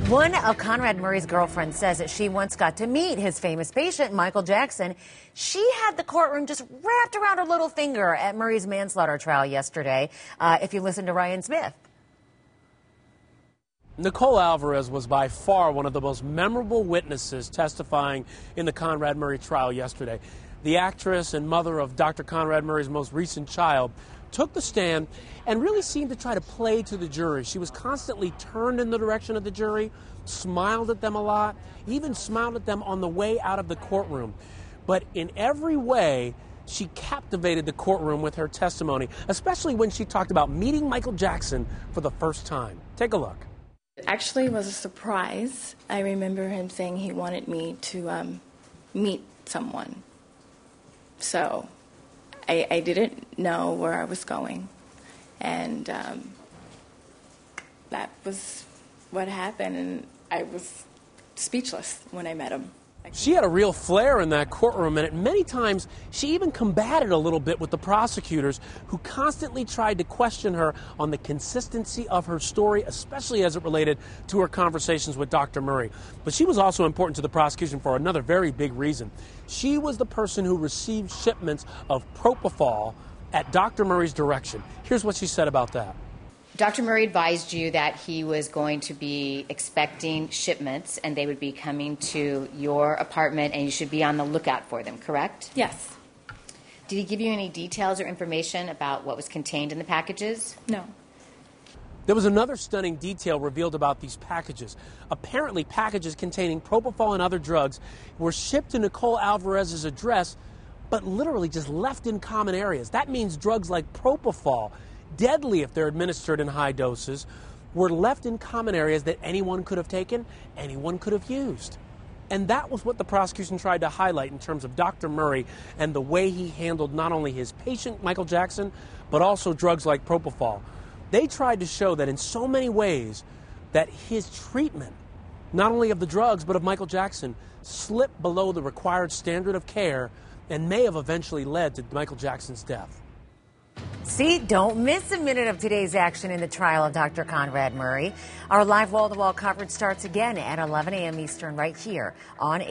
One of Conrad Murray's girlfriends says that she once got to meet his famous patient, Michael Jackson. She had the courtroom just wrapped around her little finger at Murray's manslaughter trial yesterday. If you listen to Ryan Smith. Nicole Alvarez was by far one of the most memorable witnesses testifying in the Conrad Murray trial yesterday. The actress and mother of Dr. Conrad Murray's most recent child took the stand and really seemed to try to play to the jury. She was constantly turned in the direction of the jury, smiled at them a lot, even smiled at them on the way out of the courtroom. But in every way, she captivated the courtroom with her testimony, especially when she talked about meeting Michael Jackson for the first time. Take a look. It actually was a surprise. I remember him saying he wanted me to meet someone. So I didn't know where I was going, and that was what happened, and I was speechless when I met him. She had a real flair in that courtroom, and at many times she even combated a little bit with the prosecutors, who constantly tried to question her on the consistency of her story, especially as it related to her conversations with Dr. Murray. But she was also important to the prosecution for another very big reason. She was the person who received shipments of propofol at Dr. Murray's direction. Here's what she said about that. Dr. Murray advised you that he was going to be expecting shipments and they would be coming to your apartment and you should be on the lookout for them, correct? Yes. Did he give you any details or information about what was contained in the packages? No. There was another stunning detail revealed about these packages. Apparently, packages containing propofol and other drugs were shipped to Nicole Alvarez's address, but literally just left in common areas. That means drugs like propofol, deadly if they're administered in high doses, were left in common areas that anyone could have taken, anyone could have used. And that was what the prosecution tried to highlight in terms of Dr. Murray and the way he handled not only his patient, Michael Jackson, but also drugs like propofol. They tried to show that in so many ways that his treatment, not only of the drugs, but of Michael Jackson, slipped below the required standard of care and may have eventually led to Michael Jackson's death. See, don't miss a minute of today's action in the trial of Dr. Conrad Murray. Our live wall-to-wall coverage starts again at 11 a.m. Eastern right here on